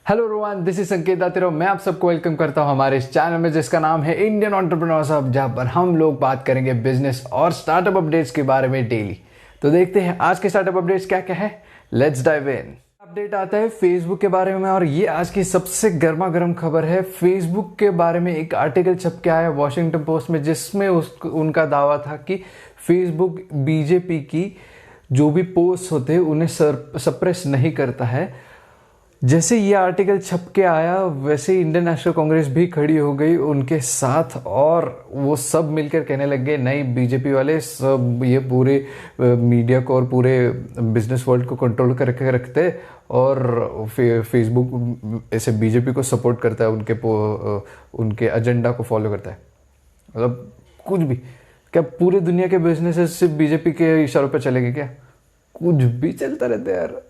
Hello Rohan, this is संकेत दातिरो। मैं आप सबको वेलकम करता हूं हमारे इस चैनल में जिसका नाम है इंडियन एंटरप्रेन्योर्स हब, जहां पर हम लोग बात करेंगे बिजनेस और स्टार्टअप अपडेट्स के बारे में डेली। तो देखते हैं आज के स्टार्टअप अपडेट्स क्या क्या है। Let's dive in. अपडेट आता है फेसबुक के बारे में और ये आज की सबसे गर्मा गर्म खबर है। फेसबुक के बारे में एक आर्टिकल छप के आया वॉशिंगटन पोस्ट में, जिसमें उनका दावा था कि फेसबुक बीजेपी की जो भी पोस्ट होते हैं उन्हें सप्रेस नहीं करता है। जैसे ये आर्टिकल छप के आया वैसे इंडियन नेशनल कांग्रेस भी खड़ी हो गई उनके साथ और वो सब मिलकर कहने लग गए नहीं, बीजेपी वाले सब ये पूरे मीडिया को और पूरे बिजनेस वर्ल्ड को कंट्रोल करके रखते और फेसबुक ऐसे बीजेपी को सपोर्ट करता है, उनके एजेंडा को फॉलो करता है। मतलब कुछ भी, क्या पूरे दुनिया के बिजनेसेस सिर्फ बीजेपी के इशारों पर चलेंगे क्या? कुछ भी चलता रहता है यार।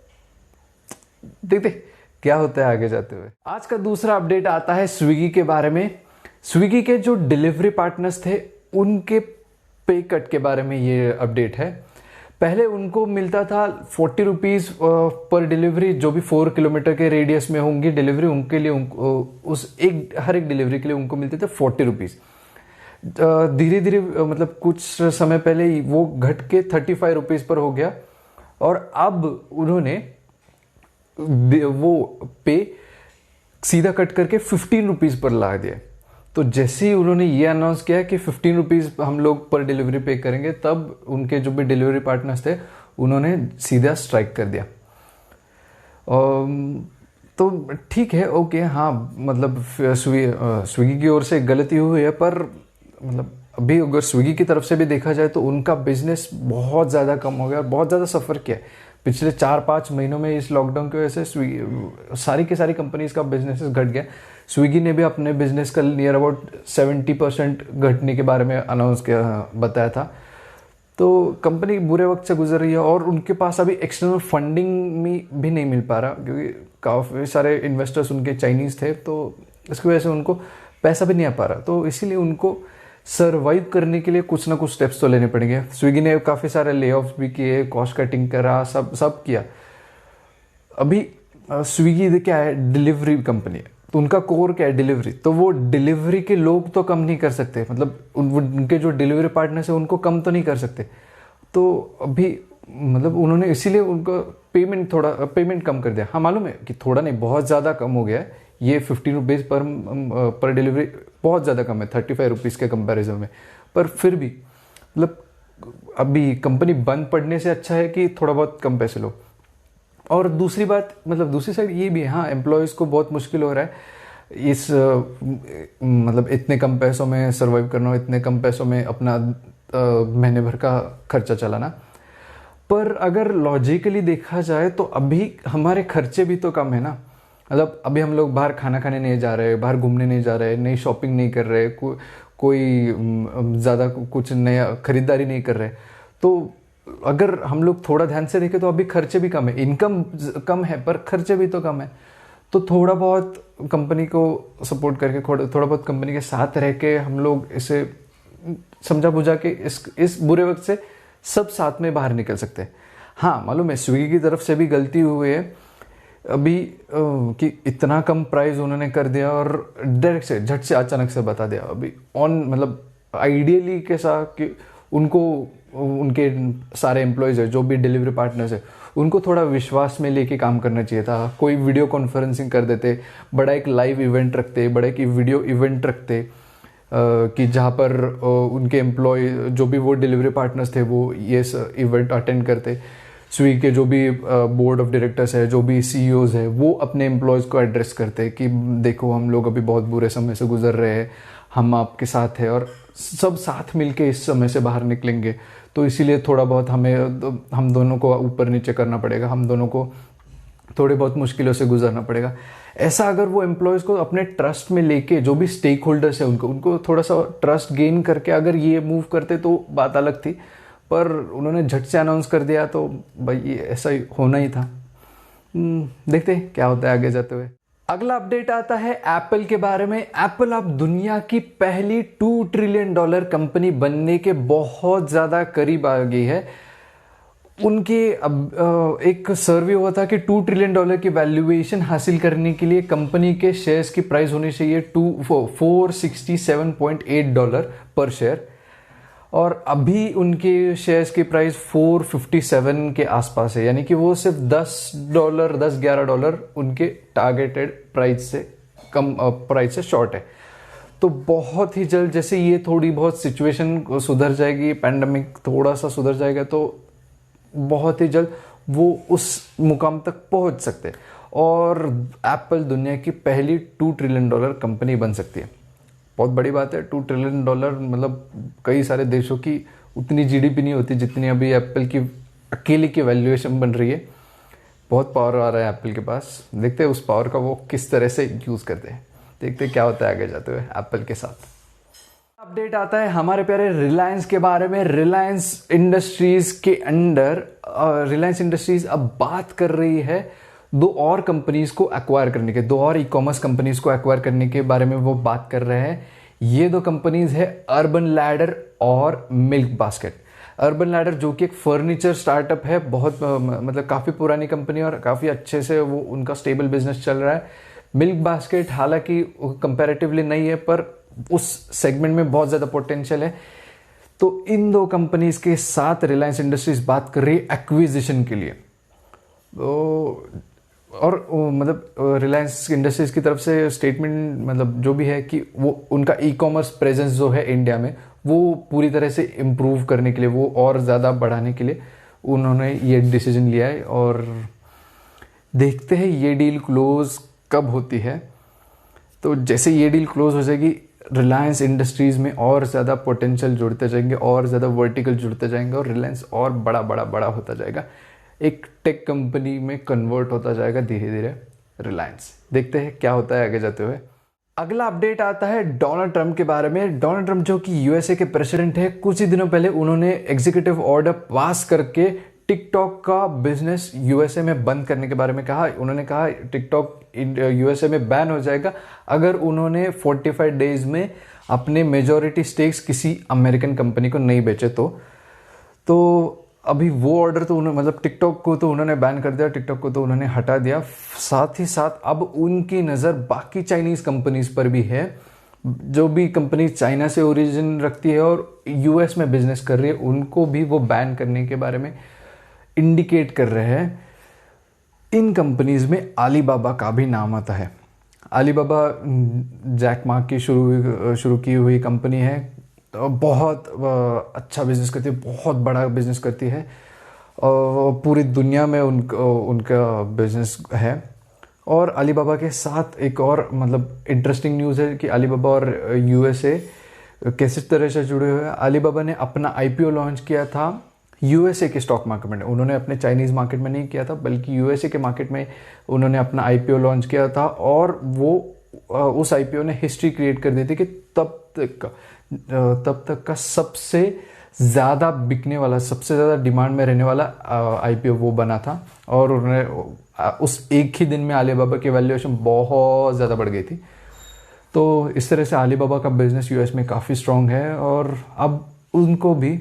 देखते क्या होता है आगे जाते हुए। आज का दूसरा अपडेट आता है स्विगी के बारे में। स्विगी के जो डिलीवरी पार्टनर्स थे उनके पे कट के बारे में ये अपडेट है। पहले उनको मिलता था 40 रुपीज पर डिलीवरी, जो भी 4 किलोमीटर के रेडियस में होंगी डिलीवरी उनके लिए हर एक डिलीवरी के लिए उनको मिलते थे 40 रुपीज। धीरे धीरे मतलब कुछ समय पहले वो घट के 35 रुपीज पर हो गया और अब उन्होंने वो पे सीधा कट करके 15 रुपीज पर ला दिया। तो जैसे ही उन्होंने ये अनाउंस किया कि 15 रुपीज हम लोग पर डिलीवरी पे करेंगे, तब उनके जो भी डिलीवरी पार्टनर्स थे उन्होंने सीधा स्ट्राइक कर दिया। तो ठीक है, ओके, हाँ, मतलब स्विगी की ओर से गलती हुई है, पर मतलब अभी अगर स्विगी की तरफ से भी देखा जाए तो उनका बिजनेस बहुत ज़्यादा कम हो गया और बहुत ज़्यादा सफ़र किया पिछले 4-5 महीनों में। इस लॉकडाउन की वजह से स्विगी सारी की सारी कंपनीज का बिजनेस घट गया। स्विगी ने भी अपने बिजनेस का नियर अबाउट 70% घटने के बारे में अनाउंस किया, बताया था। तो कंपनी बुरे वक्त से गुजर रही है और उनके पास अभी एक्सटर्नल फंडिंग भी नहीं मिल पा रहा, क्योंकि काफ़ी सारे इन्वेस्टर्स उनके चाइनीज़ थे, तो इसकी वजह से उनको पैसा भी नहीं आ पा रहा। तो इसीलिए उनको सर्वाइव करने के लिए कुछ ना कुछ स्टेप्स तो लेने पड़ेंगे। स्विगी ने काफ़ी सारे ले ऑफ्स भी किए, कॉस्ट कटिंग करा, सब किया। अभी स्विगी क्या है, डिलीवरी कंपनी है, तो उनका कोर क्या है, डिलीवरी। तो वो डिलीवरी के लोग तो कम नहीं कर सकते, मतलब उनके जो डिलीवरी पार्टनर्स है उनको कम तो नहीं कर सकते। तो अभी मतलब उन्होंने इसीलिए उनका पेमेंट कम कर दिया। हाँ, मालूम है कि थोड़ा नहीं, बहुत ज़्यादा कम हो गया है। ये 15 रुपीज़ पर डिलीवरी बहुत ज़्यादा कम है 35 रुपीज़ के कंपैरिजन में, पर फिर भी मतलब अभी कंपनी बंद पड़ने से अच्छा है कि थोड़ा बहुत कम पैसे लो। और दूसरी बात, मतलब दूसरी साइड ये भी है, हाँ, एम्प्लॉयज़ को बहुत मुश्किल हो रहा है इस मतलब इतने कम पैसों में सर्वाइव करना, इतने कम पैसों में अपना महीने भर का खर्चा चलाना। पर अगर लॉजिकली देखा जाए तो अभी हमारे खर्चे भी तो कम है ना। मतलब अभी हम लोग बाहर खाना खाने नहीं जा रहे, बाहर घूमने नहीं जा रहे, नई शॉपिंग नहीं कर रहे, कोई ज़्यादा कुछ नया खरीदारी नहीं कर रहे। तो अगर हम लोग थोड़ा ध्यान से देखें तो अभी खर्चे भी कम है, इनकम कम है पर खर्चे भी तो कम है। तो थोड़ा बहुत कंपनी को सपोर्ट करके, थोड़ा बहुत कंपनी के साथ रह के हम लोग इसे समझा बुझा के इस बुरे वक्त से सब साथ में बाहर निकल सकते हैं। हाँ, मालूम है स्विगी की तरफ से भी गलती हुई है अभी कि इतना कम प्राइस उन्होंने कर दिया और डायरेक्ट से झट से अचानक से बता दिया। अभी मतलब आइडियली कैसा कि उनको उनके सारे एम्प्लॉयज़ है, जो भी डिलीवरी पार्टनर्स है, उनको थोड़ा विश्वास में लेके काम करना चाहिए था। कोई वीडियो कॉन्फ्रेंसिंग कर देते, बड़ा एक लाइव इवेंट रखते, बड़ा एक वीडियो इवेंट रखते कि जहाँ पर उनके एम्प्लॉय जो भी वो डिलीवरी पार्टनर्स थे वो ये इवेंट अटेंड करते। स्विगी के जो भी बोर्ड ऑफ डायरेक्टर्स है, जो भी सीईओज है, वो अपने एम्प्लॉयज़ को एड्रेस करते हैं कि देखो हम लोग अभी बहुत बुरे समय से गुजर रहे हैं, हम आपके साथ हैं और सब साथ मिलके इस समय से बाहर निकलेंगे। तो इसीलिए थोड़ा बहुत हम दोनों को ऊपर नीचे करना पड़ेगा, हम दोनों को थोड़ी बहुत मुश्किलों से गुजरना पड़ेगा। ऐसा अगर वो एम्प्लॉयज़ को अपने ट्रस्ट में लेके, जो भी स्टेक होल्डर्स है उनको थोड़ा सा ट्रस्ट गेन करके अगर ये मूव करते तो बात अलग थी। पर उन्होंने झट से अनाउंस कर दिया तो भाई ये ऐसा ही होना ही था। देखते हैं क्या होता है आगे जाते हुए। अगला अपडेट आता है एप्पल के बारे में। एप्पल अब दुनिया की पहली $2 ट्रिलियन कंपनी बनने के बहुत ज़्यादा करीब आ गई है। उनके अब एक सर्वे हुआ था कि $2 ट्रिलियन की वैल्यूएशन हासिल करने के लिए कंपनी के शेयर्स की प्राइस होनी चाहिए $467.8 पर शेयर, और अभी उनके शेयर्स की प्राइस 457 के आसपास है, यानी कि वो सिर्फ $10-11 उनके टारगेटेड प्राइस से कम प्राइस से शॉर्ट है। तो बहुत ही जल्द जैसे ये थोड़ी बहुत सिचुएशन सुधर जाएगी, पैंडमिक थोड़ा सा सुधर जाएगा, तो बहुत ही जल्द वो उस मुकाम तक पहुंच सकते हैं और एप्पल दुनिया की पहली $2 ट्रिलियन कंपनी बन सकती है। बहुत बड़ी बात है। $2 ट्रिलियन मतलब कई सारे देशों की उतनी जीडीपी नहीं होती जितनी अभी एप्पल की अकेले की वैल्यूएशन बन रही है। बहुत पावर आ रहा है एप्पल के पास। देखते हैं उस पावर का वो किस तरह से यूज़ करते हैं। देखते हैं क्या होता है आगे जाते हुए एप्पल के साथ। अपडेट आता है हमारे प्यारे रिलायंस के बारे में। रिलायंस इंडस्ट्रीज के अंडर रिलायंस इंडस्ट्रीज अब बात कर रही है दो और कंपनीज को एक्वायर करने के, दो और ई कॉमर्स कंपनीज को एक्वायर करने के बारे में वो बात कर रहे हैं। ये दो कंपनीज है अर्बन लैडर और मिल्क बास्केट। अर्बन लैडर जो कि एक फर्नीचर स्टार्टअप है, बहुत मतलब काफ़ी पुरानी कंपनी और काफ़ी अच्छे से वो उनका स्टेबल बिजनेस चल रहा है। मिल्क बास्केट हालांकि कंपैरेटिवली नहीं है पर उस सेगमेंट में बहुत ज़्यादा पोटेंशियल है। तो इन दो कंपनीज के साथ रिलायंस इंडस्ट्रीज बात कर रही है एक्विजिशन के लिए। तो और मतलब रिलायंस इंडस्ट्रीज की तरफ से स्टेटमेंट मतलब जो भी है कि वो उनका ई कॉमर्स प्रेजेंस जो है इंडिया में वो पूरी तरह से इम्प्रूव करने के लिए, वो और ज़्यादा बढ़ाने के लिए उन्होंने ये डिसीजन लिया है। और देखते हैं ये डील क्लोज कब होती है। तो जैसे ये डील क्लोज हो जाएगी रिलायंस इंडस्ट्रीज़ में और ज़्यादा पोटेंशियल जुड़ते जाएंगे और ज़्यादा वर्टिकल जुड़ते जाएंगे और रिलायंस और बड़ा बड़ा बड़ा होता जाएगा, एक टेक कंपनी में कन्वर्ट होता जाएगा धीरे धीरे रिलायंस। देखते हैं क्या होता है आगे जाते हुए। अगला अपडेट आता है डोनाल्ड ट्रंप के बारे में। डोनाल्ड ट्रंप जो कि यूएसए के प्रेसिडेंट है, कुछ ही दिनों पहले उन्होंने एग्जीक्यूटिव ऑर्डर पास करके टिकटॉक का बिजनेस यूएसए में बंद करने के बारे में कहा। उन्होंने कहा टिकटॉक यूएसए में बैन हो जाएगा अगर उन्होंने 45 डेज में अपने मेजॉरिटी स्टेक्स किसी अमेरिकन कंपनी को नहीं बेचे। तो अभी वो ऑर्डर तो उन्होंने मतलब टिकटॉक को तो उन्होंने बैन कर दिया, टिकटॉक को तो उन्होंने हटा दिया। साथ ही साथ अब उनकी नज़र बाकी चाइनीज कंपनीज पर भी है। जो भी कंपनी चाइना से ओरिजिन रखती है और यूएस में बिजनेस कर रही है, उनको भी वो बैन करने के बारे में इंडिकेट कर रहे हैं। इन कंपनीज में अलीबाबा का भी नाम आता है। अलीबाबा जैक मा की शुरू की हुई कंपनी है, तो बहुत अच्छा बिजनेस करती है, बहुत बड़ा बिजनेस करती है और पूरी दुनिया में उनका बिजनेस है। और अलीबाबा के साथ एक और मतलब इंटरेस्टिंग न्यूज़ है कि अलीबाबा और यूएसए कैसे तरह से जुड़े हुए हैं। अलीबाबा ने अपना आईपीओ लॉन्च किया था यूएसए के स्टॉक मार्केट में। उन्होंने अपने चाइनीज़ मार्केट में नहीं किया था बल्कि यूएसए के मार्केट में उन्होंने अपना आईपीओ लॉन्च किया था। और वो उस आईपीओ ने हिस्ट्री क्रिएट कर दी थी कि तब तक का सबसे ज़्यादा बिकने वाला, सबसे ज़्यादा डिमांड में रहने वाला आईपीओ वो बना था। और उन्होंने उस एक ही दिन में अलीबाबा की वैल्यूएशन बहुत ज़्यादा बढ़ गई थी। तो इस तरह से अलीबाबा का बिजनेस यूएस में काफ़ी स्ट्रॉन्ग है और अब उनको भी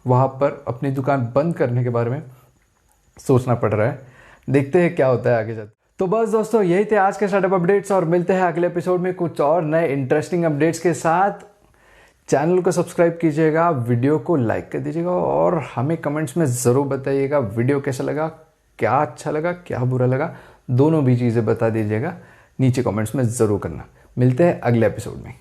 वहाँ पर अपनी दुकान बंद करने के बारे में सोचना पड़ रहा है। देखते हैं क्या होता है आगे जाते। तो बस दोस्तों यही थे आज के स्टार्टअप अपडेट्स और मिलते हैं अगले एपिसोड में कुछ और नए इंटरेस्टिंग अपडेट्स के साथ। चैनल को सब्सक्राइब कीजिएगा, वीडियो को लाइक कर दीजिएगा और हमें कमेंट्स में ज़रूर बताइएगा वीडियो कैसा लगा, क्या अच्छा लगा, क्या बुरा लगा, दोनों भी चीज़ें बता दीजिएगा नीचे कमेंट्स में ज़रूर करना। मिलते हैं अगले एपिसोड में।